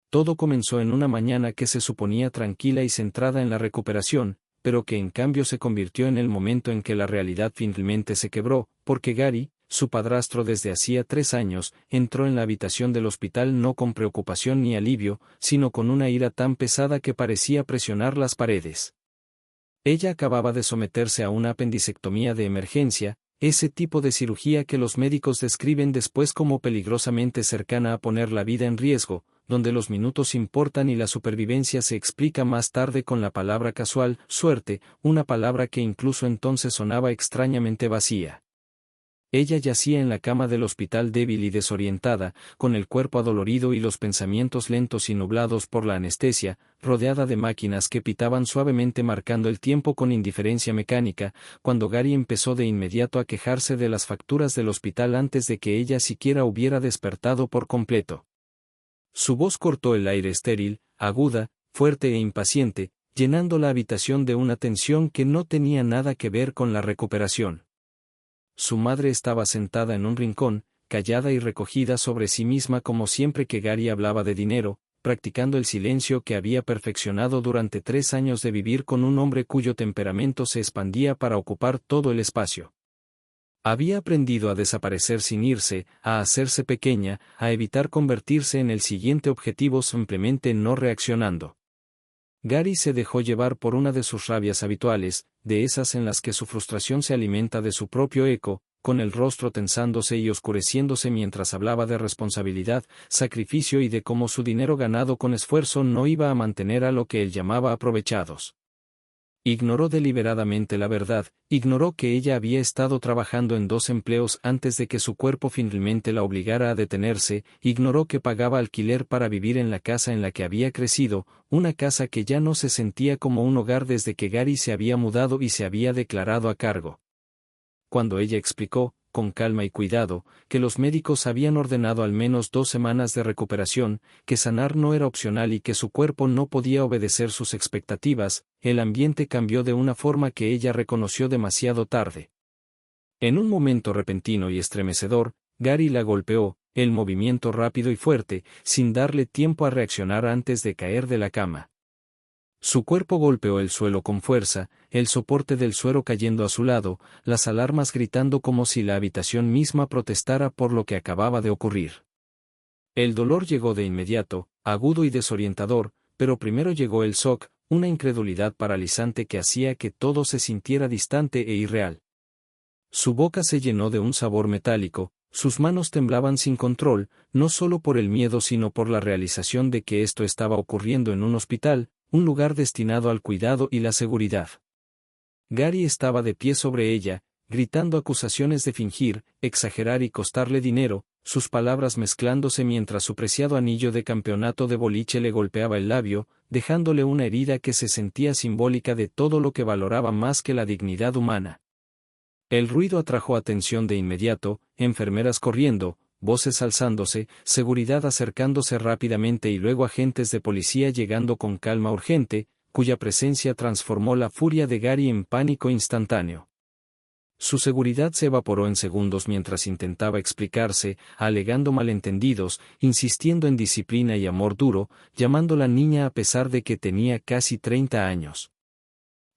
Todo comenzó en una mañana que se suponía tranquila y centrada en la recuperación, pero que en cambio se convirtió en el momento en que la realidad finalmente se quebró, porque Gary, su padrastro desde hacía 3 años, entró en la habitación del hospital no con preocupación ni alivio, sino con una ira tan pesada que parecía presionar las paredes. Ella acababa de someterse a una apendicectomía de emergencia, ese tipo de cirugía que los médicos describen después como peligrosamente cercana a poner la vida en riesgo, donde los minutos importan y la supervivencia se explica más tarde con la palabra casual, suerte, una palabra que incluso entonces sonaba extrañamente vacía. Ella yacía en la cama del hospital débil y desorientada, con el cuerpo adolorido y los pensamientos lentos y nublados por la anestesia, rodeada de máquinas que pitaban suavemente marcando el tiempo con indiferencia mecánica, cuando Gary empezó de inmediato a quejarse de las facturas del hospital antes de que ella siquiera hubiera despertado por completo. Su voz cortó el aire estéril, aguda, fuerte e impaciente, llenando la habitación de una tensión que no tenía nada que ver con la recuperación. Su madre estaba sentada en un rincón, callada y recogida sobre sí misma como siempre que Gary hablaba de dinero, practicando el silencio que había perfeccionado durante 3 años de vivir con un hombre cuyo temperamento se expandía para ocupar todo el espacio. Había aprendido a desaparecer sin irse, a hacerse pequeña, a evitar convertirse en el siguiente objetivo simplemente no reaccionando. Gary se dejó llevar por una de sus rabias habituales, de esas en las que su frustración se alimenta de su propio eco, con el rostro tensándose y oscureciéndose mientras hablaba de responsabilidad, sacrificio y de cómo su dinero ganado con esfuerzo no iba a mantener a lo que él llamaba aprovechados. Ignoró deliberadamente la verdad, ignoró que ella había estado trabajando en 2 empleos antes de que su cuerpo finalmente la obligara a detenerse, ignoró que pagaba alquiler para vivir en la casa en la que había crecido, una casa que ya no se sentía como un hogar desde que Gary se había mudado y se había declarado a cargo. Cuando ella explicó, con calma y cuidado, que los médicos habían ordenado al menos 2 semanas de recuperación, que sanar no era opcional y que su cuerpo no podía obedecer sus expectativas, el ambiente cambió de una forma que ella reconoció demasiado tarde. En un momento repentino y estremecedor, Gary la golpeó, el movimiento rápido y fuerte, sin darle tiempo a reaccionar antes de caer de la cama. Su cuerpo golpeó el suelo con fuerza, el soporte del suero cayendo a su lado, las alarmas gritando como si la habitación misma protestara por lo que acababa de ocurrir. El dolor llegó de inmediato, agudo y desorientador, pero primero llegó el shock, una incredulidad paralizante que hacía que todo se sintiera distante e irreal. Su boca se llenó de un sabor metálico, sus manos temblaban sin control, no solo por el miedo sino por la realización de que esto estaba ocurriendo en un hospital, un lugar destinado al cuidado y la seguridad. Gary estaba de pie sobre ella, gritando acusaciones de fingir, exagerar y costarle dinero, sus palabras mezclándose mientras su preciado anillo de campeonato de boliche le golpeaba el labio, dejándole una herida que se sentía simbólica de todo lo que valoraba más que la dignidad humana. El ruido atrajo atención de inmediato, enfermeras corriendo, voces alzándose, seguridad acercándose rápidamente y luego agentes de policía llegando con calma urgente, cuya presencia transformó la furia de Gary en pánico instantáneo. Su seguridad se evaporó en segundos mientras intentaba explicarse, alegando malentendidos, insistiendo en disciplina y amor duro, llamando a la niña a pesar de que tenía casi 30 años.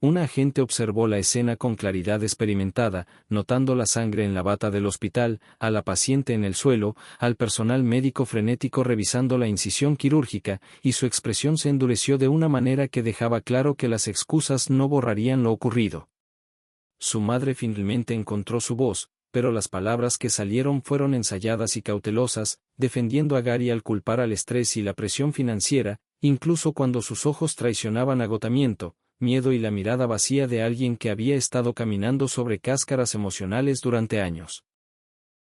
Un agente observó la escena con claridad experimentada, notando la sangre en la bata del hospital, a la paciente en el suelo, al personal médico frenético revisando la incisión quirúrgica, y su expresión se endureció de una manera que dejaba claro que las excusas no borrarían lo ocurrido. Su madre finalmente encontró su voz, pero las palabras que salieron fueron ensayadas y cautelosas, defendiendo a Gary al culpar al estrés y la presión financiera, incluso cuando sus ojos traicionaban agotamiento, miedo y la mirada vacía de alguien que había estado caminando sobre cáscaras emocionales durante años.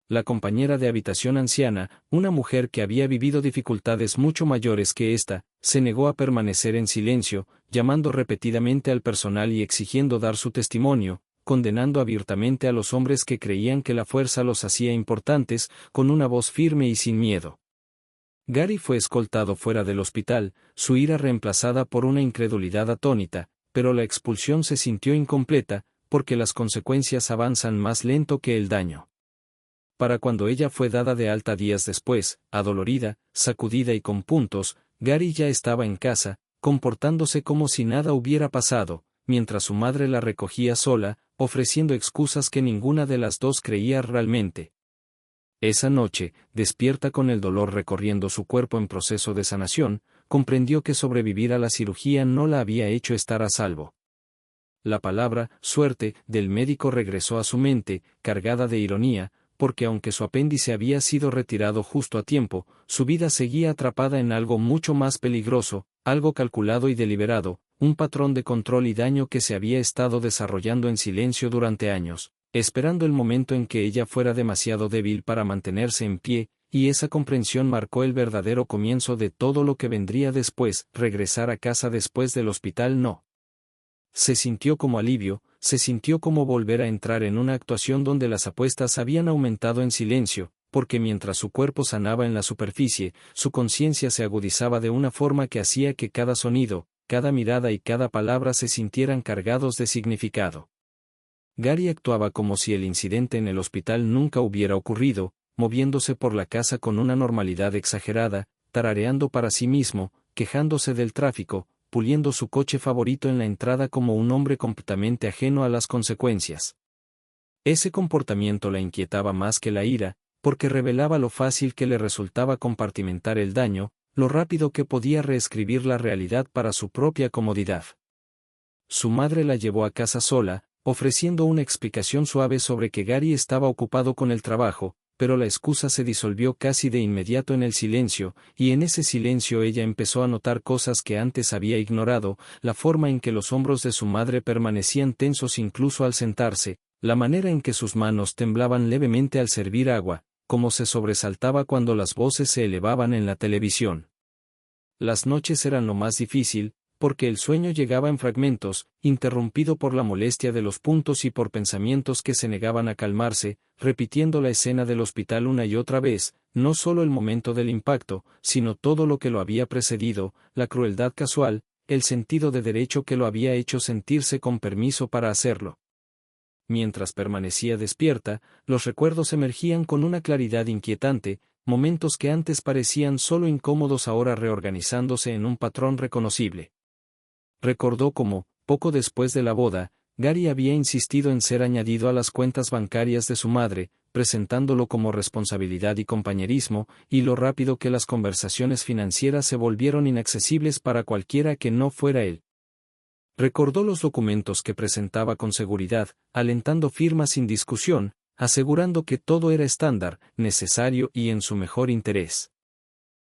La compañera de habitación anciana, una mujer que había vivido dificultades mucho mayores que esta, se negó a permanecer en silencio, llamando repetidamente al personal y exigiendo dar su testimonio, condenando abiertamente a los hombres que creían que la fuerza los hacía importantes, con una voz firme y sin miedo. Gary fue escoltado fuera del hospital, su ira reemplazada por una incredulidad atónita, pero la expulsión se sintió incompleta, porque las consecuencias avanzan más lento que el daño. Para cuando ella fue dada de alta días después, adolorida, sacudida y con puntos, Gary ya estaba en casa, comportándose como si nada hubiera pasado, mientras su madre la recogía sola, ofreciendo excusas que ninguna de las dos creía realmente. Esa noche, despierta con el dolor recorriendo su cuerpo en proceso de sanación, comprendió que sobrevivir a la cirugía no la había hecho estar a salvo. La palabra «suerte» del médico regresó a su mente, cargada de ironía, porque aunque su apéndice había sido retirado justo a tiempo, su vida seguía atrapada en algo mucho más peligroso, algo calculado y deliberado, un patrón de control y daño que se había estado desarrollando en silencio durante años, esperando el momento en que ella fuera demasiado débil para mantenerse en pie, y esa comprensión marcó el verdadero comienzo de todo lo que vendría después. Regresar a casa después del hospital no. Se sintió como alivio, se sintió como volver a entrar en una actuación donde las apuestas habían aumentado en silencio, porque mientras su cuerpo sanaba en la superficie, su conciencia se agudizaba de una forma que hacía que cada sonido, cada mirada y cada palabra se sintieran cargados de significado. Gary actuaba como si el incidente en el hospital nunca hubiera ocurrido, moviéndose por la casa con una normalidad exagerada, tarareando para sí mismo, quejándose del tráfico, puliendo su coche favorito en la entrada como un hombre completamente ajeno a las consecuencias. Ese comportamiento la inquietaba más que la ira, porque revelaba lo fácil que le resultaba compartimentar el daño, lo rápido que podía reescribir la realidad para su propia comodidad. Su madre la llevó a casa sola, ofreciendo una explicación suave sobre que Gary estaba ocupado con el trabajo, pero la excusa se disolvió casi de inmediato en el silencio, y en ese silencio ella empezó a notar cosas que antes había ignorado, la forma en que los hombros de su madre permanecían tensos incluso al sentarse, la manera en que sus manos temblaban levemente al servir agua, cómo se sobresaltaba cuando las voces se elevaban en la televisión. Las noches eran lo más difícil, porque el sueño llegaba en fragmentos, interrumpido por la molestia de los puntos y por pensamientos que se negaban a calmarse, repitiendo la escena del hospital una y otra vez, no solo el momento del impacto, sino todo lo que lo había precedido, la crueldad casual, el sentido de derecho que lo había hecho sentirse con permiso para hacerlo. Mientras permanecía despierta, los recuerdos emergían con una claridad inquietante, momentos que antes parecían solo incómodos ahora reorganizándose en un patrón reconocible. Recordó cómo, poco después de la boda, Gary había insistido en ser añadido a las cuentas bancarias de su madre, presentándolo como responsabilidad y compañerismo, y lo rápido que las conversaciones financieras se volvieron inaccesibles para cualquiera que no fuera él. Recordó los documentos que presentaba con seguridad, alentando firmas sin discusión, asegurando que todo era estándar, necesario y en su mejor interés.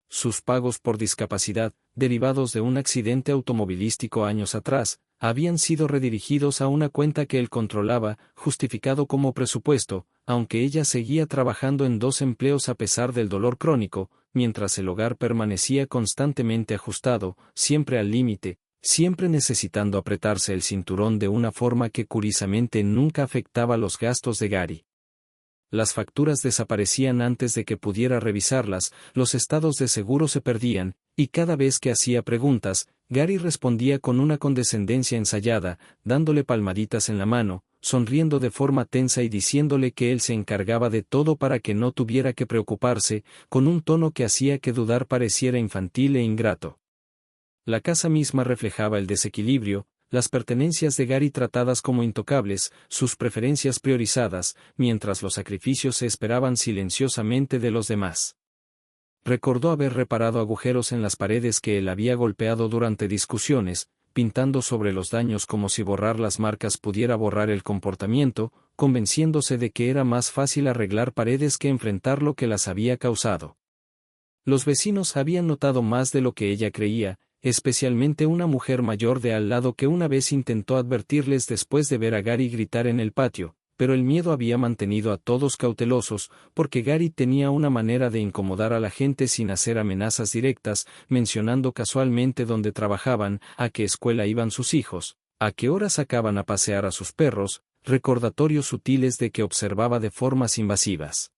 Sus pagos por discapacidad, derivados de un accidente automovilístico años atrás, habían sido redirigidos a una cuenta que él controlaba, justificado como presupuesto, aunque ella seguía trabajando en 2 empleos a pesar del dolor crónico, mientras el hogar permanecía constantemente ajustado, siempre al límite, siempre necesitando apretarse el cinturón de una forma que curiosamente nunca afectaba los gastos de Gary. Las facturas desaparecían antes de que pudiera revisarlas, los estados de seguro se perdían, y cada vez que hacía preguntas, Gary respondía con una condescendencia ensayada, dándole palmaditas en la mano, sonriendo de forma tensa y diciéndole que él se encargaba de todo para que no tuviera que preocuparse, con un tono que hacía que dudar pareciera infantil e ingrato. La casa misma reflejaba el desequilibrio, las pertenencias de Gary tratadas como intocables, sus preferencias priorizadas, mientras los sacrificios se esperaban silenciosamente de los demás. Recordó haber reparado agujeros en las paredes que él había golpeado durante discusiones, pintando sobre los daños como si borrar las marcas pudiera borrar el comportamiento, convenciéndose de que era más fácil arreglar paredes que enfrentar lo que las había causado. Los vecinos habían notado más de lo que ella creía, especialmente una mujer mayor de al lado que una vez intentó advertirles después de ver a Gary gritar en el patio, pero el miedo había mantenido a todos cautelosos, porque Gary tenía una manera de incomodar a la gente sin hacer amenazas directas, mencionando casualmente dónde trabajaban, a qué escuela iban sus hijos, a qué hora sacaban a pasear a sus perros, recordatorios sutiles de que observaba de formas invasivas.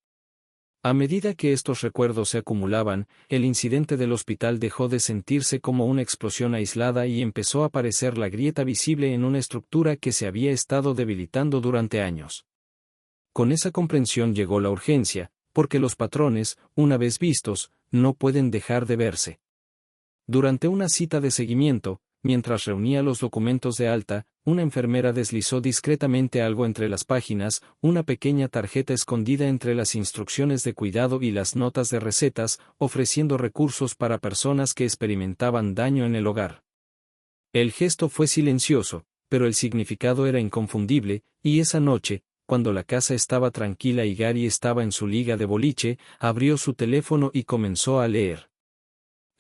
A medida que estos recuerdos se acumulaban, el incidente del hospital dejó de sentirse como una explosión aislada y empezó a aparecer la grieta visible en una estructura que se había estado debilitando durante años. Con esa comprensión llegó la urgencia, porque los patrones, una vez vistos, no pueden dejar de verse. Durante una cita de seguimiento, mientras reunía los documentos de alta, una enfermera deslizó discretamente algo entre las páginas, una pequeña tarjeta escondida entre las instrucciones de cuidado y las notas de recetas, ofreciendo recursos para personas que experimentaban daño en el hogar. El gesto fue silencioso, pero el significado era inconfundible, y esa noche, cuando la casa estaba tranquila y Gary estaba en su liga de boliche, abrió su teléfono y comenzó a leer.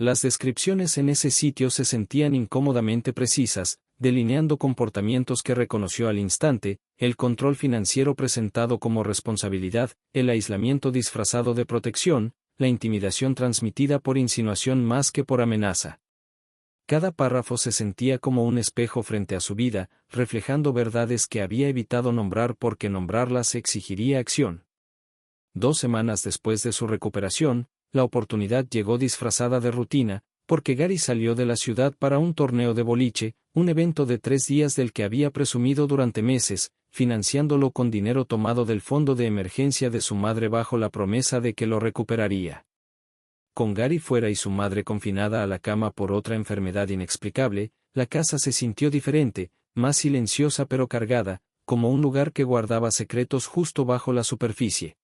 Las descripciones en ese sitio se sentían incómodamente precisas, delineando comportamientos que reconoció al instante, el control financiero presentado como responsabilidad, el aislamiento disfrazado de protección, la intimidación transmitida por insinuación más que por amenaza. Cada párrafo se sentía como un espejo frente a su vida, reflejando verdades que había evitado nombrar porque nombrarlas exigiría acción. 2 semanas después de su recuperación, la oportunidad llegó disfrazada de rutina, porque Gary salió de la ciudad para un torneo de boliche, un evento de 3 días del que había presumido durante meses, financiándolo con dinero tomado del fondo de emergencia de su madre bajo la promesa de que lo recuperaría. Con Gary fuera y su madre confinada a la cama por otra enfermedad inexplicable, la casa se sintió diferente, más silenciosa pero cargada, como un lugar que guardaba secretos justo bajo la superficie.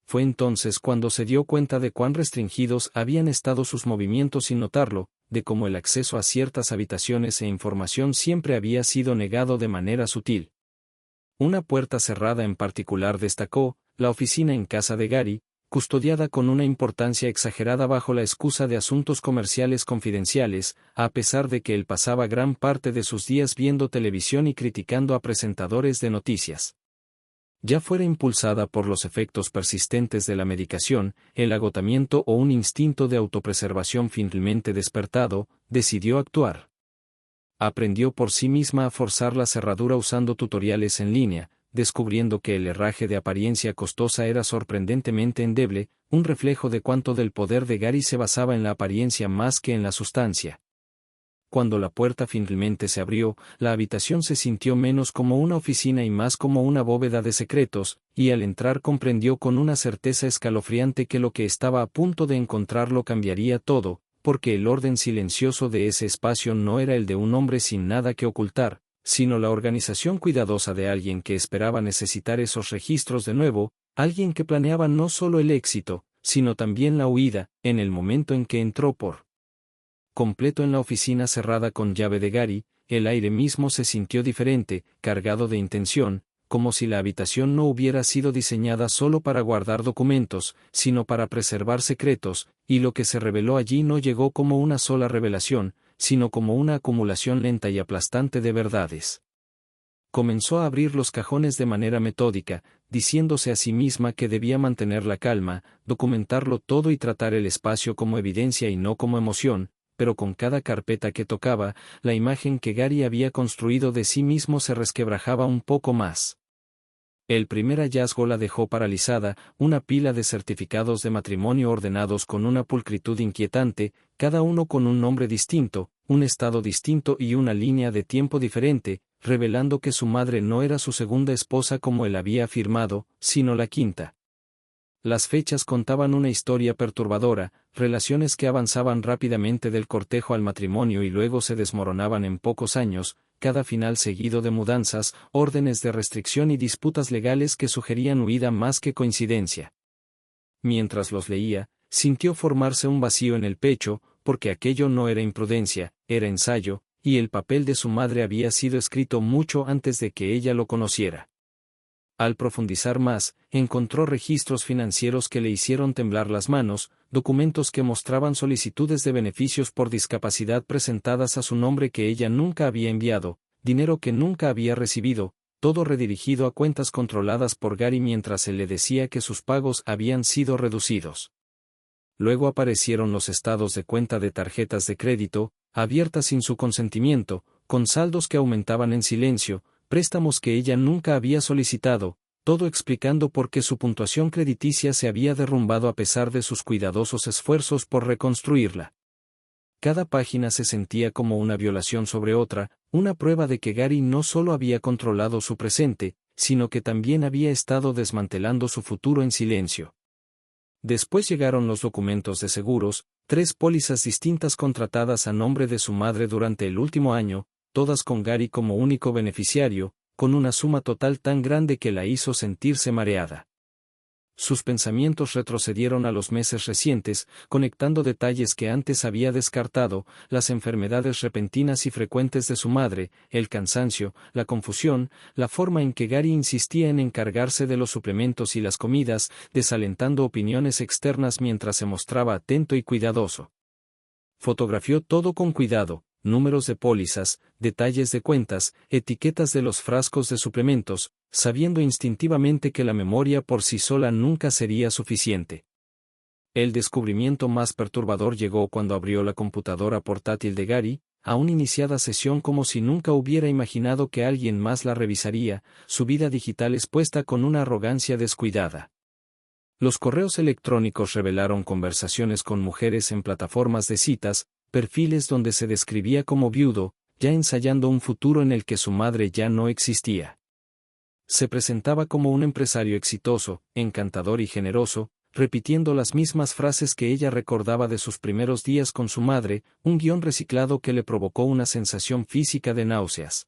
Fue entonces cuando se dio cuenta de cuán restringidos habían estado sus movimientos sin notarlo, de cómo el acceso a ciertas habitaciones e información siempre había sido negado de manera sutil. Una puerta cerrada en particular destacó, la oficina en casa de Gary, custodiada con una importancia exagerada bajo la excusa de asuntos comerciales confidenciales, a pesar de que él pasaba gran parte de sus días viendo televisión y criticando a presentadores de noticias. Ya fuera impulsada por los efectos persistentes de la medicación, el agotamiento o un instinto de autopreservación finalmente despertado, decidió actuar. Aprendió por sí misma a forzar la cerradura usando tutoriales en línea, descubriendo que el herraje de apariencia costosa era sorprendentemente endeble, un reflejo de cuánto del poder de Gary se basaba en la apariencia más que en la sustancia. Cuando la puerta finalmente se abrió, la habitación se sintió menos como una oficina y más como una bóveda de secretos, y al entrar comprendió con una certeza escalofriante que lo que estaba a punto de encontrarlo cambiaría todo, porque el orden silencioso de ese espacio no era el de un hombre sin nada que ocultar, sino la organización cuidadosa de alguien que esperaba necesitar esos registros de nuevo, alguien que planeaba no solo el éxito, sino también la huida, en el momento en que entró por completo en la oficina cerrada con llave de Gary, el aire mismo se sintió diferente, cargado de intención, como si la habitación no hubiera sido diseñada solo para guardar documentos, sino para preservar secretos, y lo que se reveló allí no llegó como una sola revelación, sino como una acumulación lenta y aplastante de verdades. Comenzó a abrir los cajones de manera metódica, diciéndose a sí misma que debía mantener la calma, documentarlo todo y tratar el espacio como evidencia y no como emoción, pero con cada carpeta que tocaba, la imagen que Gary había construido de sí mismo se resquebrajaba un poco más. El primer hallazgo la dejó paralizada, una pila de certificados de matrimonio ordenados con una pulcritud inquietante, cada uno con un nombre distinto, un estado distinto y una línea de tiempo diferente, revelando que su madre no era su segunda esposa como él había afirmado, sino la quinta. Las fechas contaban una historia perturbadora, relaciones que avanzaban rápidamente del cortejo al matrimonio y luego se desmoronaban en pocos años, cada final seguido de mudanzas, órdenes de restricción y disputas legales que sugerían huida más que coincidencia. Mientras los leía, sintió formarse un vacío en el pecho, porque aquello no era imprudencia, era ensayo, y el papel de su madre había sido escrito mucho antes de que ella lo conociera. Al profundizar más, encontró registros financieros que le hicieron temblar las manos, documentos que mostraban solicitudes de beneficios por discapacidad presentadas a su nombre que ella nunca había enviado, dinero que nunca había recibido, todo redirigido a cuentas controladas por Gary mientras él le decía que sus pagos habían sido reducidos. Luego aparecieron los estados de cuenta de tarjetas de crédito, abiertas sin su consentimiento, con saldos que aumentaban en silencio, préstamos que ella nunca había solicitado, todo explicando por qué su puntuación crediticia se había derrumbado a pesar de sus cuidadosos esfuerzos por reconstruirla. Cada página se sentía como una violación sobre otra, una prueba de que Gary no solo había controlado su presente, sino que también había estado desmantelando su futuro en silencio. Después llegaron los documentos de seguros, 3 pólizas distintas contratadas a nombre de su madre durante el último año, todas con Gary como único beneficiario, con una suma total tan grande que la hizo sentirse mareada. Sus pensamientos retrocedieron a los meses recientes, conectando detalles que antes había descartado, las enfermedades repentinas y frecuentes de su madre, el cansancio, la confusión, la forma en que Gary insistía en encargarse de los suplementos y las comidas, desalentando opiniones externas mientras se mostraba atento y cuidadoso. Fotografió todo con cuidado, números de pólizas, detalles de cuentas, etiquetas de los frascos de suplementos, sabiendo instintivamente que la memoria por sí sola nunca sería suficiente. El descubrimiento más perturbador llegó cuando abrió la computadora portátil de Gary, aún iniciada sesión como si nunca hubiera imaginado que alguien más la revisaría, su vida digital expuesta con una arrogancia descuidada. Los correos electrónicos revelaron conversaciones con mujeres en plataformas de citas, perfiles donde se describía como viudo, ya ensayando un futuro en el que su madre ya no existía. Se presentaba como un empresario exitoso, encantador y generoso, repitiendo las mismas frases que ella recordaba de sus primeros días con su madre, un guión reciclado que le provocó una sensación física de náuseas.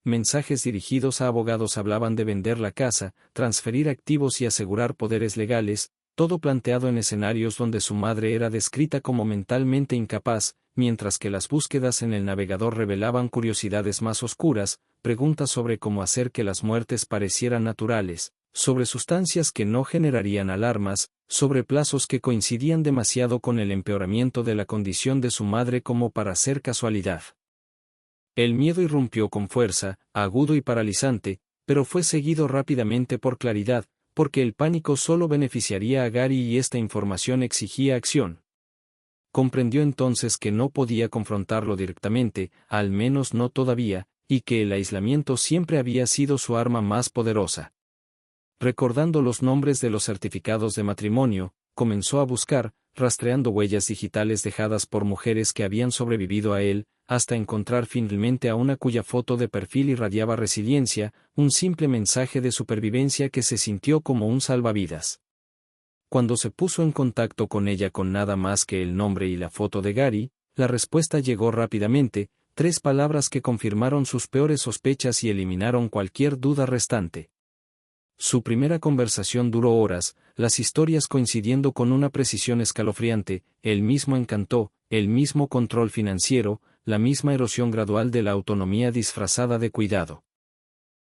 Mensajes dirigidos a abogados hablaban de vender la casa, transferir activos y asegurar poderes legales, todo planteado en escenarios donde su madre era descrita como mentalmente incapaz, mientras que las búsquedas en el navegador revelaban curiosidades más oscuras, preguntas sobre cómo hacer que las muertes parecieran naturales, sobre sustancias que no generarían alarmas, sobre plazos que coincidían demasiado con el empeoramiento de la condición de su madre como para ser casualidad. El miedo irrumpió con fuerza, agudo y paralizante, pero fue seguido rápidamente por claridad, porque el pánico solo beneficiaría a Gary y esta información exigía acción. Comprendió entonces que no podía confrontarlo directamente, al menos no todavía, y que el aislamiento siempre había sido su arma más poderosa. Recordando los nombres de los certificados de matrimonio, comenzó a buscar, rastreando huellas digitales dejadas por mujeres que habían sobrevivido a él, hasta encontrar finalmente a una cuya foto de perfil irradiaba resiliencia, un simple mensaje de supervivencia que se sintió como un salvavidas. Cuando se puso en contacto con ella con nada más que el nombre y la foto de Gary, la respuesta llegó rápidamente, 3 palabras que confirmaron sus peores sospechas y eliminaron cualquier duda restante. Su primera conversación duró horas, las historias coincidiendo con una precisión escalofriante, el mismo encanto, el mismo control financiero, la misma erosión gradual de la autonomía disfrazada de cuidado.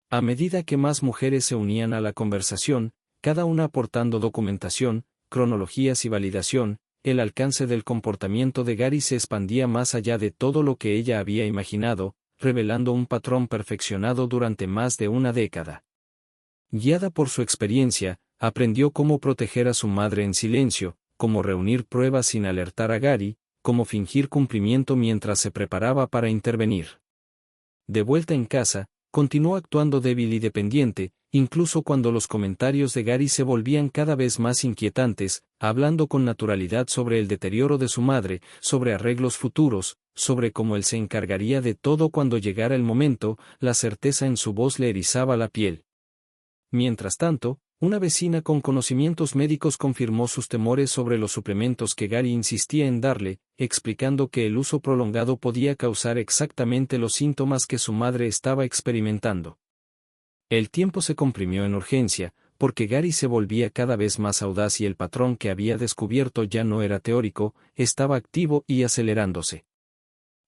A medida que más mujeres se unían a la conversación, cada una aportando documentación, cronologías y validación, el alcance del comportamiento de Gary se expandía más allá de todo lo que ella había imaginado, revelando un patrón perfeccionado durante más de una década. Guiada por su experiencia, aprendió cómo proteger a su madre en silencio, cómo reunir pruebas sin alertar a Gary, cómo fingir cumplimiento mientras se preparaba para intervenir. De vuelta en casa, continuó actuando débil y dependiente, incluso cuando los comentarios de Gary se volvían cada vez más inquietantes, hablando con naturalidad sobre el deterioro de su madre, sobre arreglos futuros, sobre cómo él se encargaría de todo cuando llegara el momento, la certeza en su voz le erizaba la piel. Mientras tanto, una vecina con conocimientos médicos confirmó sus temores sobre los suplementos que Gary insistía en darle, explicando que el uso prolongado podía causar exactamente los síntomas que su madre estaba experimentando. El tiempo se comprimió en urgencia, porque Gary se volvía cada vez más audaz y el patrón que había descubierto ya no era teórico, estaba activo y acelerándose.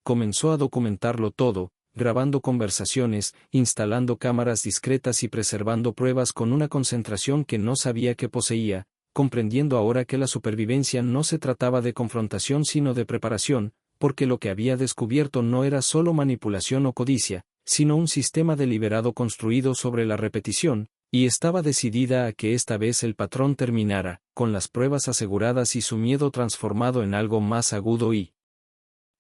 Comenzó a documentarlo todo, grabando conversaciones, instalando cámaras discretas y preservando pruebas con una concentración que no sabía que poseía, comprendiendo ahora que la supervivencia no se trataba de confrontación sino de preparación, porque lo que había descubierto no era solo manipulación o codicia, sino un sistema deliberado construido sobre la repetición, y estaba decidida a que esta vez el patrón terminara, con las pruebas aseguradas y su miedo transformado en algo más agudo y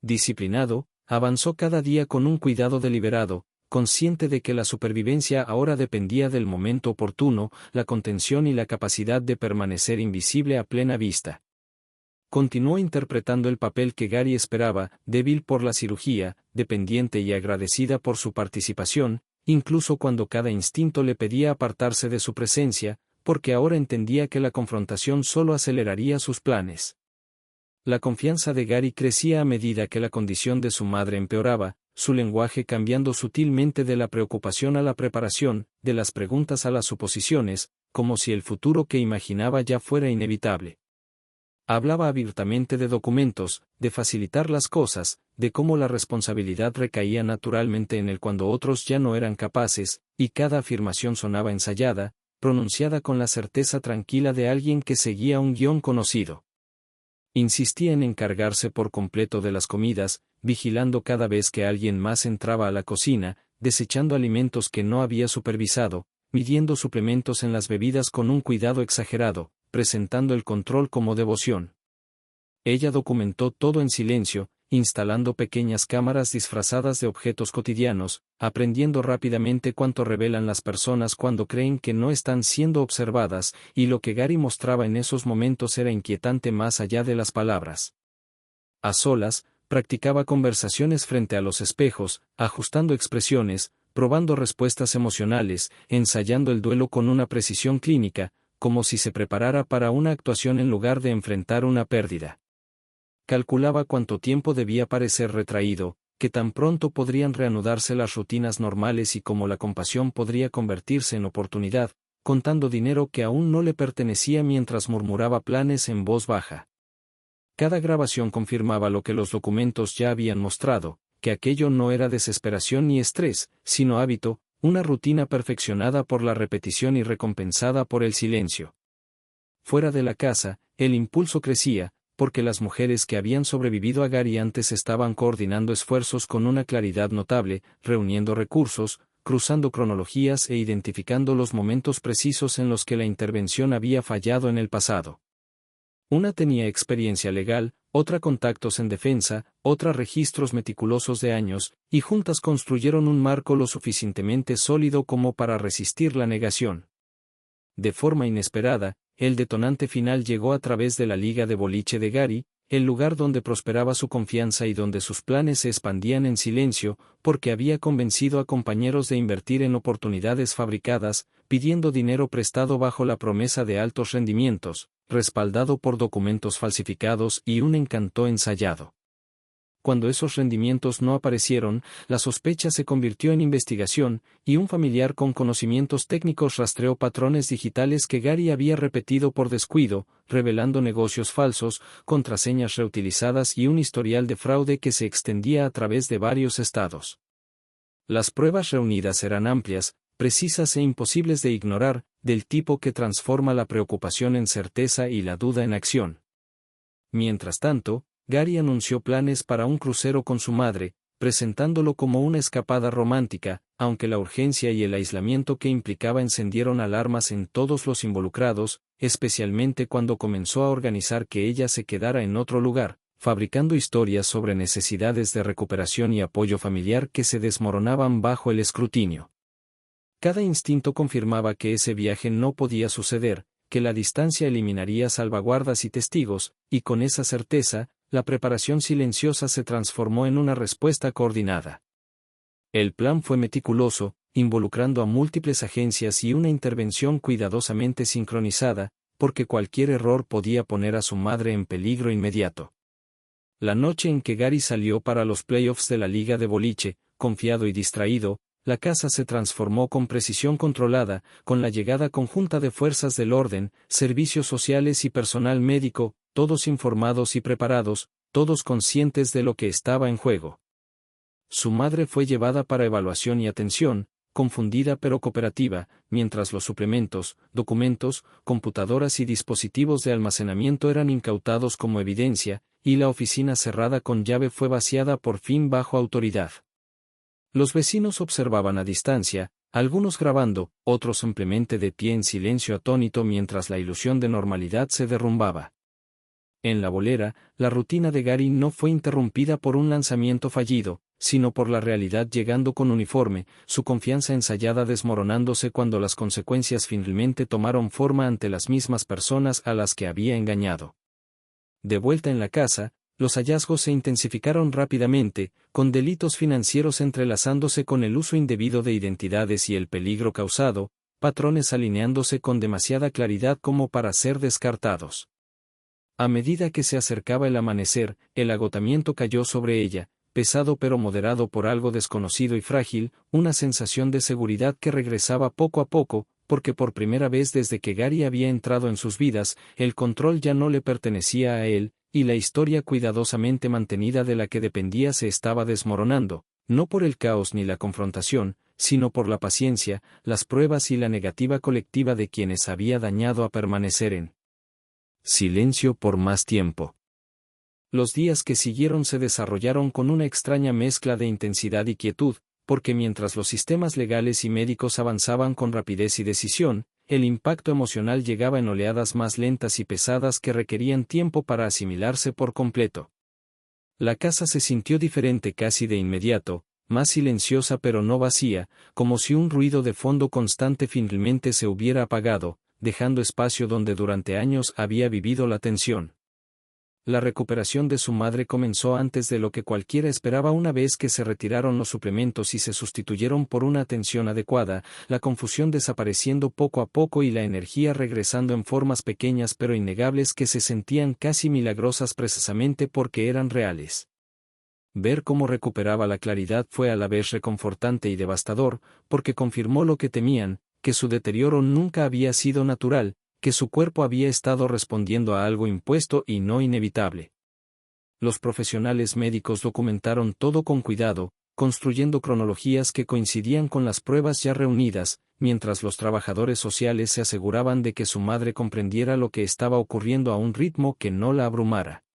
disciplinado. Avanzó cada día con un cuidado deliberado, consciente de que la supervivencia ahora dependía del momento oportuno, la contención y la capacidad de permanecer invisible a plena vista. Continuó interpretando el papel que Gary esperaba, débil por la cirugía, dependiente y agradecida por su participación, incluso cuando cada instinto le pedía apartarse de su presencia, porque ahora entendía que la confrontación solo aceleraría sus planes. La confianza de Gary crecía a medida que la condición de su madre empeoraba, su lenguaje cambiando sutilmente de la preocupación a la preparación, de las preguntas a las suposiciones, como si el futuro que imaginaba ya fuera inevitable. Hablaba abiertamente de documentos, de facilitar las cosas, de cómo la responsabilidad recaía naturalmente en él cuando otros ya no eran capaces, y cada afirmación sonaba ensayada, pronunciada con la certeza tranquila de alguien que seguía un guión conocido. Insistía en encargarse por completo de las comidas, vigilando cada vez que alguien más entraba a la cocina, desechando alimentos que no había supervisado, midiendo suplementos en las bebidas con un cuidado exagerado, presentando el control como devoción. Ella documentó todo en silencio, instalando pequeñas cámaras disfrazadas de objetos cotidianos, aprendiendo rápidamente cuánto revelan las personas cuando creen que no están siendo observadas, y lo que Gary mostraba en esos momentos era inquietante más allá de las palabras. A solas, practicaba conversaciones frente a los espejos, ajustando expresiones, probando respuestas emocionales, ensayando el duelo con una precisión clínica, como si se preparara para una actuación en lugar de enfrentar una pérdida. Calculaba cuánto tiempo debía parecer retraído, que tan pronto podrían reanudarse las rutinas normales y cómo la compasión podría convertirse en oportunidad, contando dinero que aún no le pertenecía mientras murmuraba planes en voz baja. Cada grabación confirmaba lo que los documentos ya habían mostrado, que aquello no era desesperación ni estrés, sino hábito, una rutina perfeccionada por la repetición y recompensada por el silencio. Fuera de la casa, el impulso crecía, porque las mujeres que habían sobrevivido a Gary antes estaban coordinando esfuerzos con una claridad notable, reuniendo recursos, cruzando cronologías e identificando los momentos precisos en los que la intervención había fallado en el pasado. Una tenía experiencia legal, otra contactos en defensa, otra registros meticulosos de años, y juntas construyeron un marco lo suficientemente sólido como para resistir la negación. De forma inesperada, el detonante final llegó a través de la liga de boliche de Gary, el lugar donde prosperaba su confianza y donde sus planes se expandían en silencio, porque había convencido a compañeros de invertir en oportunidades fabricadas, pidiendo dinero prestado bajo la promesa de altos rendimientos, respaldado por documentos falsificados y un encanto ensayado. Cuando esos rendimientos no aparecieron, la sospecha se convirtió en investigación, y un familiar con conocimientos técnicos rastreó patrones digitales que Gary había repetido por descuido, revelando negocios falsos, contraseñas reutilizadas y un historial de fraude que se extendía a través de varios estados. Las pruebas reunidas eran amplias, precisas e imposibles de ignorar, del tipo que transforma la preocupación en certeza y la duda en acción. Mientras tanto, Gary anunció planes para un crucero con su madre, presentándolo como una escapada romántica, aunque la urgencia y el aislamiento que implicaba encendieron alarmas en todos los involucrados, especialmente cuando comenzó a organizar que ella se quedara en otro lugar, fabricando historias sobre necesidades de recuperación y apoyo familiar que se desmoronaban bajo el escrutinio. Cada instinto confirmaba que ese viaje no podía suceder, que la distancia eliminaría salvaguardas y testigos, y con esa certeza, la preparación silenciosa se transformó en una respuesta coordinada. El plan fue meticuloso, involucrando a múltiples agencias y una intervención cuidadosamente sincronizada, porque cualquier error podía poner a su madre en peligro inmediato. La noche en que Gary salió para los playoffs de la liga de boliche, confiado y distraído, la casa se transformó con precisión controlada, con la llegada conjunta de fuerzas del orden, servicios sociales y personal médico, todos informados y preparados, todos conscientes de lo que estaba en juego. Su madre fue llevada para evaluación y atención, confundida pero cooperativa, mientras los suplementos, documentos, computadoras y dispositivos de almacenamiento eran incautados como evidencia, y la oficina cerrada con llave fue vaciada por fin bajo autoridad. Los vecinos observaban a distancia, algunos grabando, otros simplemente de pie en silencio atónito mientras la ilusión de normalidad se derrumbaba. En la bolera, la rutina de Gary no fue interrumpida por un lanzamiento fallido, sino por la realidad llegando con uniforme, su confianza ensayada desmoronándose cuando las consecuencias finalmente tomaron forma ante las mismas personas a las que había engañado. De vuelta en la casa, los hallazgos se intensificaron rápidamente, con delitos financieros entrelazándose con el uso indebido de identidades y el peligro causado, patrones alineándose con demasiada claridad como para ser descartados. A medida que se acercaba el amanecer, el agotamiento cayó sobre ella, pesado pero moderado por algo desconocido y frágil, una sensación de seguridad que regresaba poco a poco, porque por primera vez desde que Gary había entrado en sus vidas, el control ya no le pertenecía a él, y la historia cuidadosamente mantenida de la que dependía se estaba desmoronando, no por el caos ni la confrontación, sino por la paciencia, las pruebas y la negativa colectiva de quienes había dañado a permanecer en silencio por más tiempo. Los días que siguieron se desarrollaron con una extraña mezcla de intensidad y quietud, porque mientras los sistemas legales y médicos avanzaban con rapidez y decisión, el impacto emocional llegaba en oleadas más lentas y pesadas que requerían tiempo para asimilarse por completo. La casa se sintió diferente casi de inmediato, más silenciosa pero no vacía, como si un ruido de fondo constante finalmente se hubiera apagado, dejando espacio donde durante años había vivido la tensión. La recuperación de su madre comenzó antes de lo que cualquiera esperaba una vez que se retiraron los suplementos y se sustituyeron por una atención adecuada, la confusión desapareciendo poco a poco y la energía regresando en formas pequeñas pero innegables que se sentían casi milagrosas precisamente porque eran reales. Ver cómo recuperaba la claridad fue a la vez reconfortante y devastador, porque confirmó lo que temían, que su deterioro nunca había sido natural, que su cuerpo había estado respondiendo a algo impuesto y no inevitable. Los profesionales médicos documentaron todo con cuidado, construyendo cronologías que coincidían con las pruebas ya reunidas, mientras los trabajadores sociales se aseguraban de que su madre comprendiera lo que estaba ocurriendo a un ritmo que no la abrumara.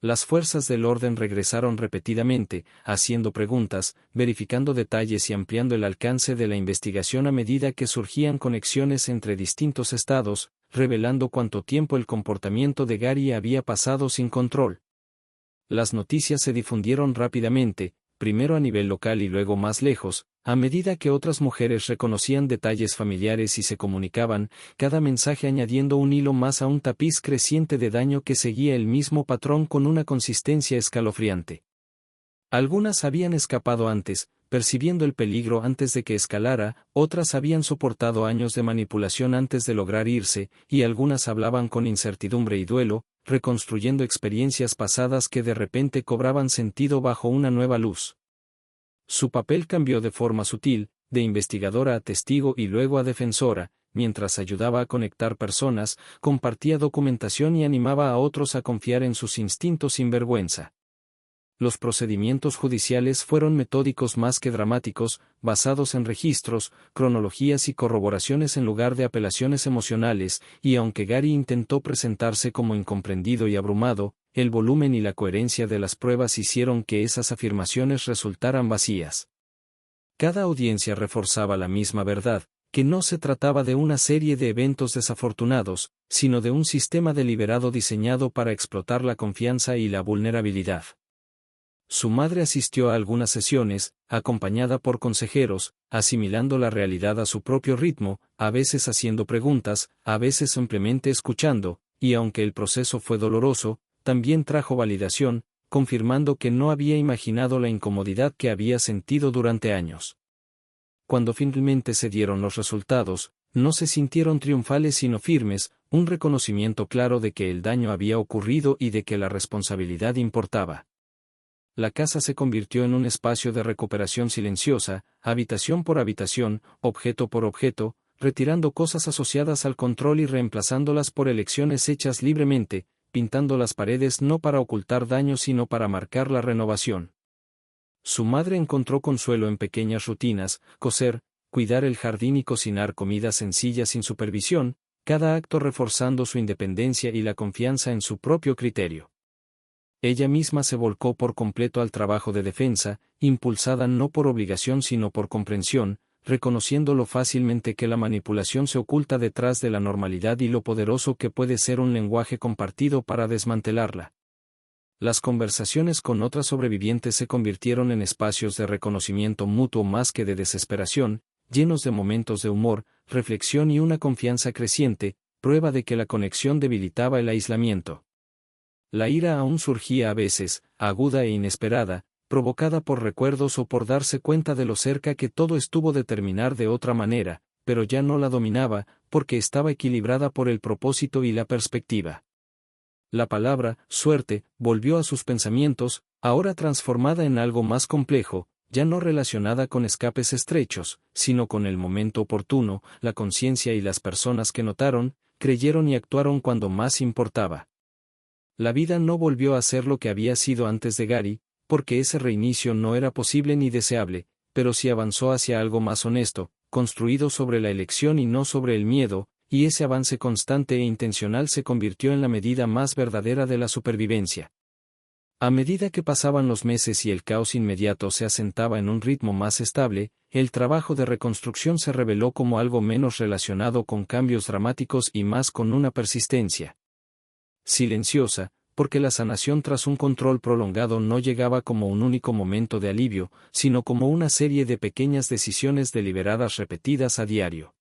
Las fuerzas del orden regresaron repetidamente, haciendo preguntas, verificando detalles y ampliando el alcance de la investigación a medida que surgían conexiones entre distintos estados, revelando cuánto tiempo el comportamiento de Gary había pasado sin control. Las noticias se difundieron rápidamente, primero a nivel local y luego más lejos, a medida que otras mujeres reconocían detalles familiares y se comunicaban, cada mensaje añadiendo un hilo más a un tapiz creciente de daño que seguía el mismo patrón con una consistencia escalofriante. Algunas habían escapado antes, percibiendo el peligro antes de que escalara, otras habían soportado años de manipulación antes de lograr irse, y algunas hablaban con incertidumbre y duelo, reconstruyendo experiencias pasadas que de repente cobraban sentido bajo una nueva luz. Su papel cambió de forma sutil, de investigadora a testigo y luego a defensora, mientras ayudaba a conectar personas, compartía documentación y animaba a otros a confiar en sus instintos sin vergüenza. Los procedimientos judiciales fueron metódicos más que dramáticos, basados en registros, cronologías y corroboraciones en lugar de apelaciones emocionales, y aunque Gary intentó presentarse como incomprendido y abrumado, el volumen y la coherencia de las pruebas hicieron que esas afirmaciones resultaran vacías. Cada audiencia reforzaba la misma verdad, que no se trataba de una serie de eventos desafortunados, sino de un sistema deliberado diseñado para explotar la confianza y la vulnerabilidad. Su madre asistió a algunas sesiones, acompañada por consejeros, asimilando la realidad a su propio ritmo, a veces haciendo preguntas, a veces simplemente escuchando, y aunque el proceso fue doloroso, también trajo validación, confirmando que no había imaginado la incomodidad que había sentido durante años. Cuando finalmente se dieron los resultados, no se sintieron triunfales sino firmes, un reconocimiento claro de que el daño había ocurrido y de que la responsabilidad importaba. La casa se convirtió en un espacio de recuperación silenciosa, habitación por habitación, objeto por objeto, retirando cosas asociadas al control y reemplazándolas por elecciones hechas libremente, pintando las paredes no para ocultar daño sino para marcar la renovación. Su madre encontró consuelo en pequeñas rutinas, coser, cuidar el jardín y cocinar comidas sencillas sin supervisión, cada acto reforzando su independencia y la confianza en su propio criterio. Ella misma se volcó por completo al trabajo de defensa, impulsada no por obligación sino por comprensión, reconociendo lo fácilmente que la manipulación se oculta detrás de la normalidad y lo poderoso que puede ser un lenguaje compartido para desmantelarla. Las conversaciones con otras sobrevivientes se convirtieron en espacios de reconocimiento mutuo más que de desesperación, llenos de momentos de humor, reflexión y una confianza creciente, prueba de que la conexión debilitaba el aislamiento. La ira aún surgía a veces, aguda e inesperada, provocada por recuerdos o por darse cuenta de lo cerca que todo estuvo de terminar de otra manera, pero ya no la dominaba, porque estaba equilibrada por el propósito y la perspectiva. La palabra, suerte, volvió a sus pensamientos, ahora transformada en algo más complejo, ya no relacionada con escapes estrechos, sino con el momento oportuno, la conciencia y las personas que notaron, creyeron y actuaron cuando más importaba. La vida no volvió a ser lo que había sido antes de Gary, porque ese reinicio no era posible ni deseable, pero sí avanzó hacia algo más honesto, construido sobre la elección y no sobre el miedo, y ese avance constante e intencional se convirtió en la medida más verdadera de la supervivencia. A medida que pasaban los meses y el caos inmediato se asentaba en un ritmo más estable, el trabajo de reconstrucción se reveló como algo menos relacionado con cambios dramáticos y más con una persistencia silenciosa, porque la sanación tras un control prolongado no llegaba como un único momento de alivio, sino como una serie de pequeñas decisiones deliberadas repetidas a diario.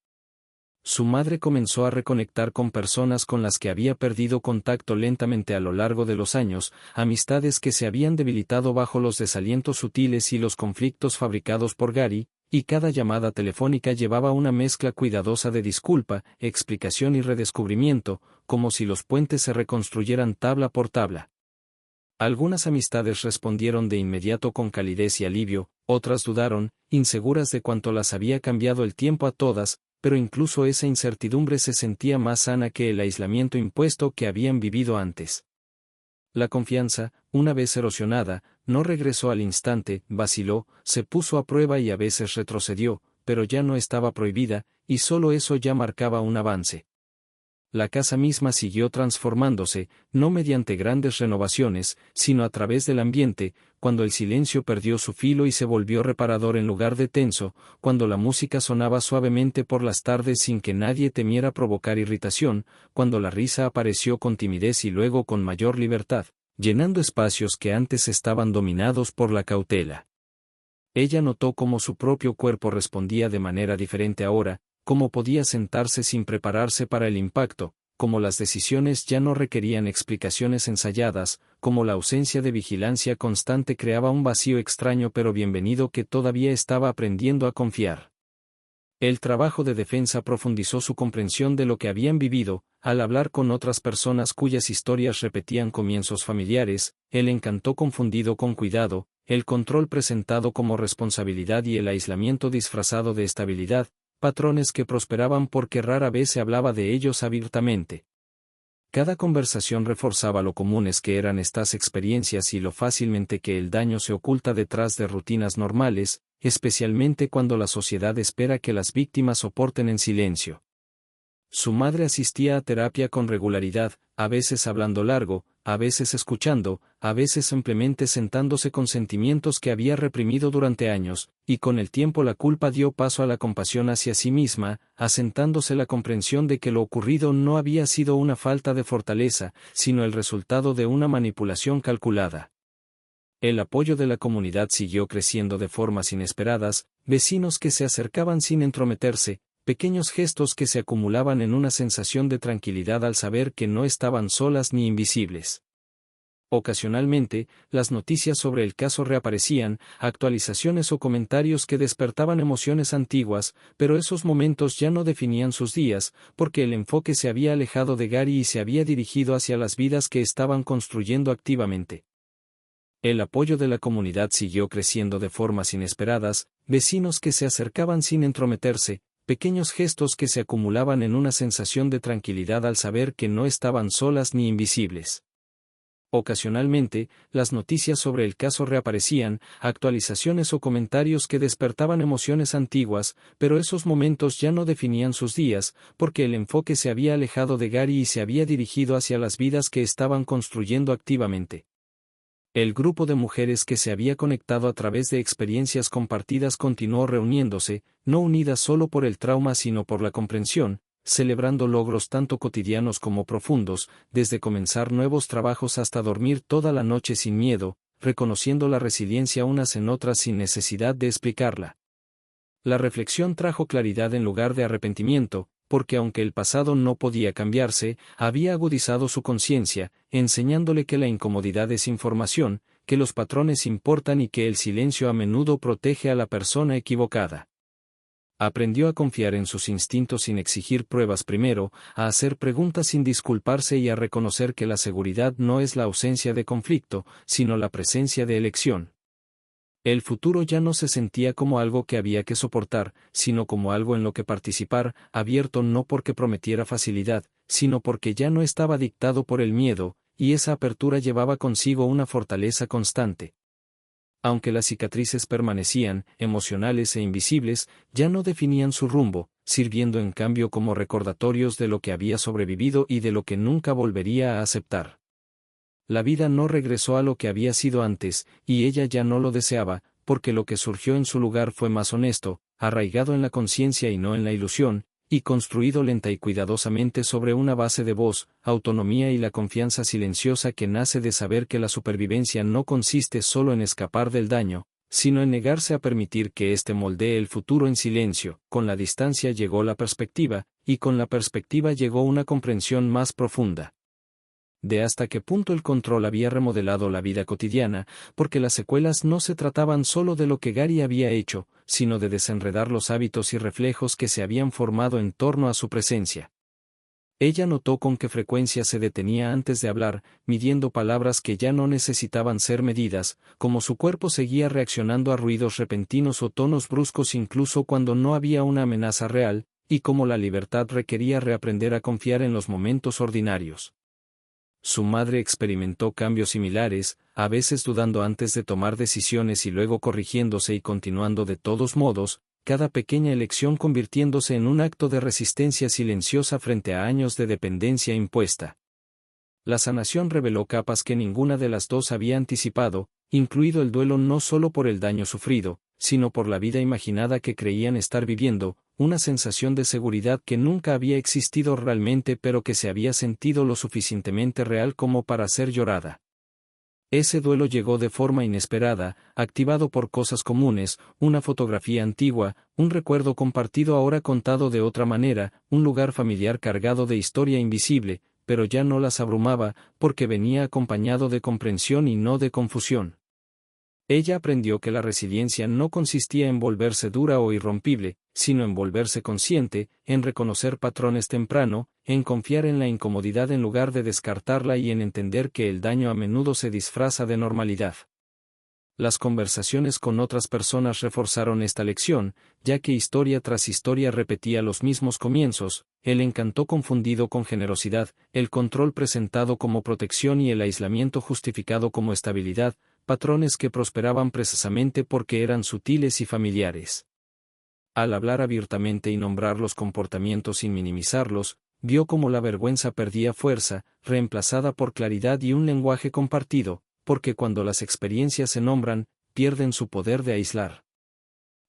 Su madre comenzó a reconectar con personas con las que había perdido contacto lentamente a lo largo de los años, amistades que se habían debilitado bajo los desalientos sutiles y los conflictos fabricados por Gary, y cada llamada telefónica llevaba una mezcla cuidadosa de disculpa, explicación y redescubrimiento, como si los puentes se reconstruyeran tabla por tabla. Algunas amistades respondieron de inmediato con calidez y alivio, otras dudaron, inseguras de cuánto las había cambiado el tiempo a todas, pero incluso esa incertidumbre se sentía más sana que el aislamiento impuesto que habían vivido antes. La confianza, una vez erosionada, no regresó al instante, vaciló, se puso a prueba y a veces retrocedió, pero ya no estaba prohibida, y solo eso ya marcaba un avance. La casa misma siguió transformándose, no mediante grandes renovaciones, sino a través del ambiente, cuando el silencio perdió su filo y se volvió reparador en lugar de tenso, cuando la música sonaba suavemente por las tardes sin que nadie temiera provocar irritación, cuando la risa apareció con timidez y luego con mayor libertad, llenando espacios que antes estaban dominados por la cautela. Ella notó cómo su propio cuerpo respondía de manera diferente ahora, cómo podía sentarse sin prepararse para el impacto, cómo las decisiones ya no requerían explicaciones ensayadas, cómo la ausencia de vigilancia constante creaba un vacío extraño pero bienvenido que todavía estaba aprendiendo a confiar. El trabajo de defensa profundizó su comprensión de lo que habían vivido, al hablar con otras personas cuyas historias repetían comienzos familiares, el encanto confundido con cuidado, el control presentado como responsabilidad y el aislamiento disfrazado de estabilidad, patrones que prosperaban porque rara vez se hablaba de ellos abiertamente. Cada conversación reforzaba lo comunes que eran estas experiencias y lo fácilmente que el daño se oculta detrás de rutinas normales, especialmente cuando la sociedad espera que las víctimas soporten en silencio. Su madre asistía a terapia con regularidad, a veces hablando largo, a veces escuchando, a veces simplemente sentándose con sentimientos que había reprimido durante años, y con el tiempo la culpa dio paso a la compasión hacia sí misma, asentándose la comprensión de que lo ocurrido no había sido una falta de fortaleza, sino el resultado de una manipulación calculada. El apoyo de la comunidad siguió creciendo de formas inesperadas, vecinos que se acercaban sin entrometerse, pequeños gestos que se acumulaban en una sensación de tranquilidad al saber que no estaban solas ni invisibles. Ocasionalmente, las noticias sobre el caso reaparecían, actualizaciones o comentarios que despertaban emociones antiguas, pero esos momentos ya no definían sus días, porque el enfoque se había alejado de Gary y se había dirigido hacia las vidas que estaban construyendo activamente. El apoyo de la comunidad siguió creciendo de formas inesperadas, vecinos que se acercaban sin entrometerse, pequeños gestos que se acumulaban en una sensación de tranquilidad al saber que no estaban solas ni invisibles. Ocasionalmente, las noticias sobre el caso reaparecían, actualizaciones o comentarios que despertaban emociones antiguas, pero esos momentos ya no definían sus días, porque el enfoque se había alejado de Gary y se había dirigido hacia las vidas que estaban construyendo activamente. El grupo de mujeres que se había conectado a través de experiencias compartidas continuó reuniéndose, no unidas solo por el trauma sino por la comprensión, celebrando logros tanto cotidianos como profundos, desde comenzar nuevos trabajos hasta dormir toda la noche sin miedo, reconociendo la resiliencia unas en otras sin necesidad de explicarla. La reflexión trajo claridad en lugar de arrepentimiento, porque aunque el pasado no podía cambiarse, había agudizado su conciencia, enseñándole que la incomodidad es información, que los patrones importan y que el silencio a menudo protege a la persona equivocada. Aprendió a confiar en sus instintos sin exigir pruebas primero, a hacer preguntas sin disculparse y a reconocer que la seguridad no es la ausencia de conflicto, sino la presencia de elección. El futuro ya no se sentía como algo que había que soportar, sino como algo en lo que participar, abierto no porque prometiera facilidad, sino porque ya no estaba dictado por el miedo, y esa apertura llevaba consigo una fortaleza constante. Aunque las cicatrices permanecían, emocionales e invisibles, ya no definían su rumbo, sirviendo en cambio como recordatorios de lo que había sobrevivido y de lo que nunca volvería a aceptar. La vida no regresó a lo que había sido antes, y ella ya no lo deseaba, porque lo que surgió en su lugar fue más honesto, arraigado en la conciencia y no en la ilusión, y construido lenta y cuidadosamente sobre una base de voz, autonomía y la confianza silenciosa que nace de saber que la supervivencia no consiste solo en escapar del daño, sino en negarse a permitir que éste moldee el futuro en silencio. Con la distancia llegó la perspectiva, y con la perspectiva llegó una comprensión más profunda de hasta qué punto el control había remodelado la vida cotidiana, porque las secuelas no se trataban solo de lo que Gary había hecho, sino de desenredar los hábitos y reflejos que se habían formado en torno a su presencia. Ella notó con qué frecuencia se detenía antes de hablar, midiendo palabras que ya no necesitaban ser medidas, como su cuerpo seguía reaccionando a ruidos repentinos o tonos bruscos incluso cuando no había una amenaza real, y como la libertad requería reaprender a confiar en los momentos ordinarios. Su madre experimentó cambios similares, a veces dudando antes de tomar decisiones y luego corrigiéndose y continuando de todos modos, cada pequeña elección convirtiéndose en un acto de resistencia silenciosa frente a años de dependencia impuesta. La sanación reveló capas que ninguna de las dos había anticipado, incluido el duelo no solo por el daño sufrido, sino por la vida imaginada que creían estar viviendo, una sensación de seguridad que nunca había existido realmente pero que se había sentido lo suficientemente real como para ser llorada. Ese duelo llegó de forma inesperada, activado por cosas comunes, una fotografía antigua, un recuerdo compartido ahora contado de otra manera, un lugar familiar cargado de historia invisible, pero ya no las abrumaba, porque venía acompañado de comprensión y no de confusión. Ella aprendió que la resiliencia no consistía en volverse dura o irrompible, sino en volverse consciente, en reconocer patrones temprano, en confiar en la incomodidad en lugar de descartarla y en entender que el daño a menudo se disfraza de normalidad. Las conversaciones con otras personas reforzaron esta lección, ya que historia tras historia repetía los mismos comienzos, el encanto confundido con generosidad, el control presentado como protección y el aislamiento justificado como estabilidad, patrones que prosperaban precisamente porque eran sutiles y familiares. Al hablar abiertamente y nombrar los comportamientos sin minimizarlos, vio cómo la vergüenza perdía fuerza, reemplazada por claridad y un lenguaje compartido, porque cuando las experiencias se nombran, pierden su poder de aislar.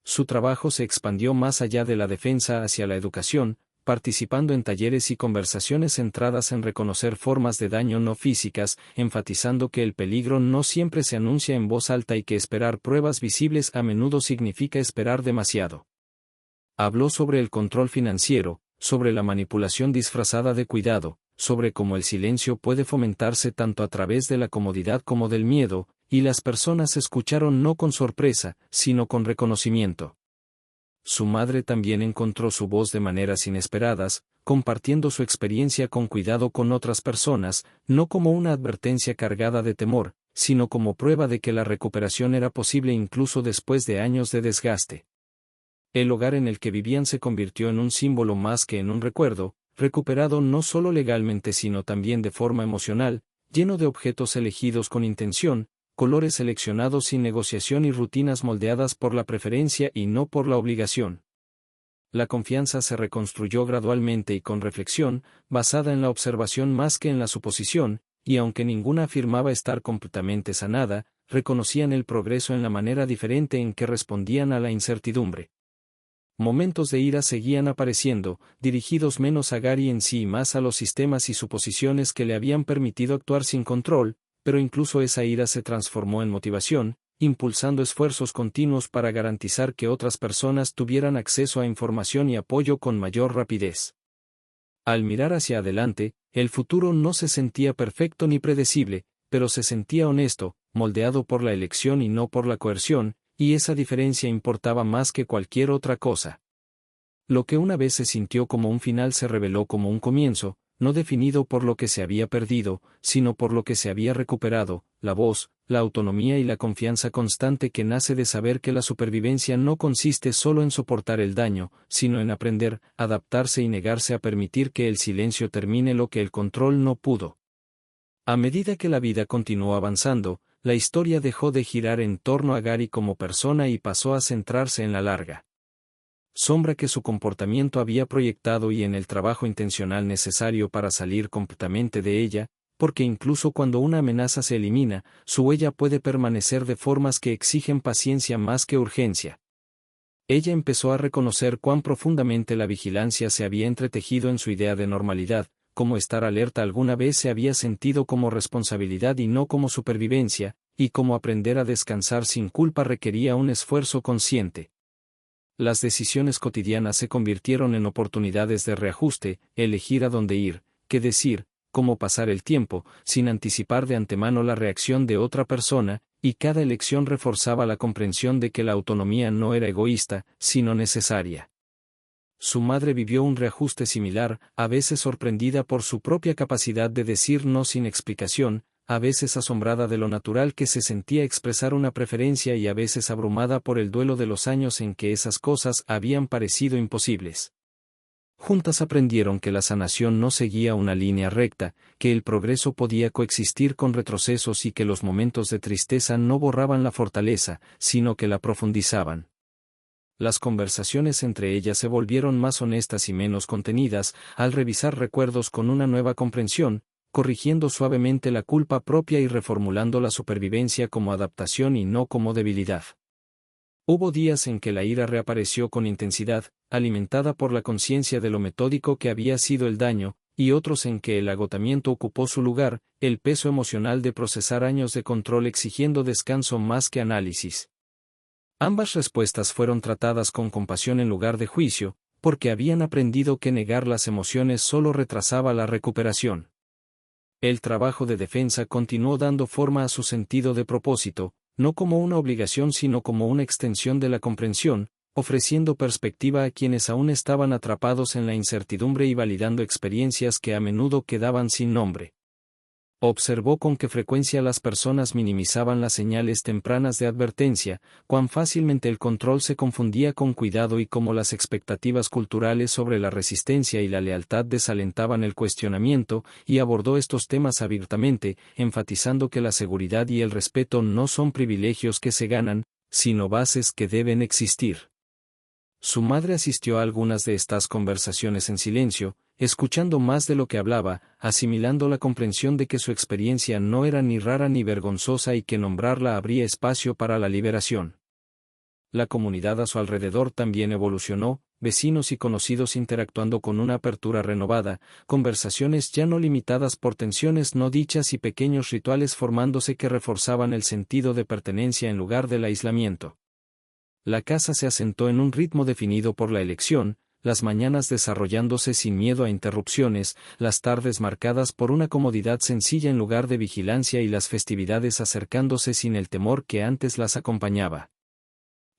Su trabajo se expandió más allá de la defensa hacia la educación, participando en talleres y conversaciones centradas en reconocer formas de daño no físicas, enfatizando que el peligro no siempre se anuncia en voz alta y que esperar pruebas visibles a menudo significa esperar demasiado. Habló sobre el control financiero, sobre la manipulación disfrazada de cuidado, sobre cómo el silencio puede fomentarse tanto a través de la comodidad como del miedo, y las personas escucharon no con sorpresa, sino con reconocimiento. Su madre también encontró su voz de maneras inesperadas, compartiendo su experiencia con cuidado con otras personas, no como una advertencia cargada de temor, sino como prueba de que la recuperación era posible incluso después de años de desgaste. El hogar en el que vivían se convirtió en un símbolo más que en un recuerdo, recuperado no solo legalmente sino también de forma emocional, lleno de objetos elegidos con intención, colores seleccionados sin negociación y rutinas moldeadas por la preferencia y no por la obligación. La confianza se reconstruyó gradualmente y con reflexión, basada en la observación más que en la suposición, y aunque ninguna afirmaba estar completamente sanada, reconocían el progreso en la manera diferente en que respondían a la incertidumbre. Momentos de ira seguían apareciendo, dirigidos menos a Gary en sí y más a los sistemas y suposiciones que le habían permitido actuar sin control, pero incluso esa ira se transformó en motivación, impulsando esfuerzos continuos para garantizar que otras personas tuvieran acceso a información y apoyo con mayor rapidez. Al mirar hacia adelante, el futuro no se sentía perfecto ni predecible, pero se sentía honesto, moldeado por la elección y no por la coerción, y esa diferencia importaba más que cualquier otra cosa. Lo que una vez se sintió como un final se reveló como un comienzo, no definido por lo que se había perdido, sino por lo que se había recuperado, la voz, la autonomía y la confianza constante que nace de saber que la supervivencia no consiste solo en soportar el daño, sino en aprender, adaptarse y negarse a permitir que el silencio termine lo que el control no pudo. A medida que la vida continuó avanzando, la historia dejó de girar en torno a Gary como persona y pasó a centrarse en la larga sombra que su comportamiento había proyectado y en el trabajo intencional necesario para salir completamente de ella, porque incluso cuando una amenaza se elimina, su huella puede permanecer de formas que exigen paciencia más que urgencia. Ella empezó a reconocer cuán profundamente la vigilancia se había entretejido en su idea de normalidad, como estar alerta alguna vez se había sentido como responsabilidad y no como supervivencia, y como aprender a descansar sin culpa requería un esfuerzo consciente. Las decisiones cotidianas se convirtieron en oportunidades de reajuste, elegir a dónde ir, qué decir, cómo pasar el tiempo, sin anticipar de antemano la reacción de otra persona, y cada elección reforzaba la comprensión de que la autonomía no era egoísta, sino necesaria. Su madre vivió un reajuste similar, a veces sorprendida por su propia capacidad de decir no sin explicación, a veces asombrada de lo natural que se sentía expresar una preferencia y a veces abrumada por el duelo de los años en que esas cosas habían parecido imposibles. Juntas aprendieron que la sanación no seguía una línea recta, que el progreso podía coexistir con retrocesos y que los momentos de tristeza no borraban la fortaleza, sino que la profundizaban. Las conversaciones entre ellas se volvieron más honestas y menos contenidas, al revisar recuerdos con una nueva comprensión, corrigiendo suavemente la culpa propia y reformulando la supervivencia como adaptación y no como debilidad. Hubo días en que la ira reapareció con intensidad, alimentada por la conciencia de lo metódico que había sido el daño, y otros en que el agotamiento ocupó su lugar, el peso emocional de procesar años de control exigiendo descanso más que análisis. Ambas respuestas fueron tratadas con compasión en lugar de juicio, porque habían aprendido que negar las emociones solo retrasaba la recuperación. El trabajo de defensa continuó dando forma a su sentido de propósito, no como una obligación sino como una extensión de la comprensión, ofreciendo perspectiva a quienes aún estaban atrapados en la incertidumbre y validando experiencias que a menudo quedaban sin nombre. Observó con qué frecuencia las personas minimizaban las señales tempranas de advertencia, cuán fácilmente el control se confundía con cuidado y cómo las expectativas culturales sobre la resistencia y la lealtad desalentaban el cuestionamiento, y abordó estos temas abiertamente, enfatizando que la seguridad y el respeto no son privilegios que se ganan, sino bases que deben existir. Su madre asistió a algunas de estas conversaciones en silencio, escuchando más de lo que hablaba, asimilando la comprensión de que su experiencia no era ni rara ni vergonzosa y que nombrarla abría espacio para la liberación. La comunidad a su alrededor también evolucionó, vecinos y conocidos interactuando con una apertura renovada, conversaciones ya no limitadas por tensiones no dichas y pequeños rituales formándose que reforzaban el sentido de pertenencia en lugar del aislamiento. La casa se asentó en un ritmo definido por la elección, las mañanas desarrollándose sin miedo a interrupciones, las tardes marcadas por una comodidad sencilla en lugar de vigilancia y las festividades acercándose sin el temor que antes las acompañaba.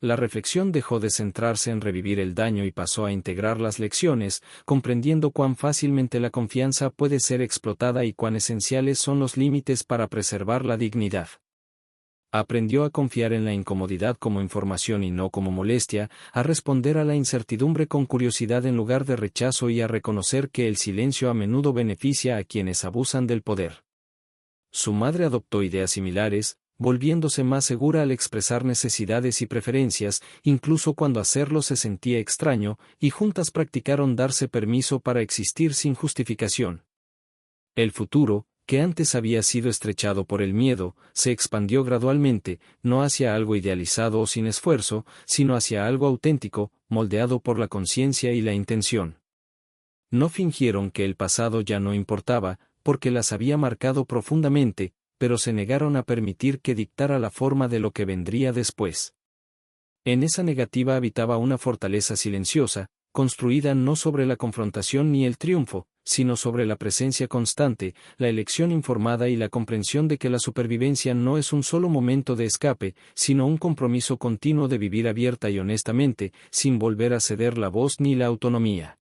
La reflexión dejó de centrarse en revivir el daño y pasó a integrar las lecciones, comprendiendo cuán fácilmente la confianza puede ser explotada y cuán esenciales son los límites para preservar la dignidad. Aprendió a confiar en la incomodidad como información y no como molestia, a responder a la incertidumbre con curiosidad en lugar de rechazo y a reconocer que el silencio a menudo beneficia a quienes abusan del poder. Su madre adoptó ideas similares, volviéndose más segura al expresar necesidades y preferencias, incluso cuando hacerlo se sentía extraño, y juntas practicaron darse permiso para existir sin justificación. El futuro, que antes había sido estrechado por el miedo, se expandió gradualmente, no hacia algo idealizado o sin esfuerzo, sino hacia algo auténtico, moldeado por la conciencia y la intención. No fingieron que el pasado ya no importaba, porque las había marcado profundamente, pero se negaron a permitir que dictara la forma de lo que vendría después. En esa negativa habitaba una fortaleza silenciosa, construida no sobre la confrontación ni el triunfo, sino sobre la presencia constante, la elección informada y la comprensión de que la supervivencia no es un solo momento de escape, sino un compromiso continuo de vivir abierta y honestamente, sin volver a ceder la voz ni la autonomía.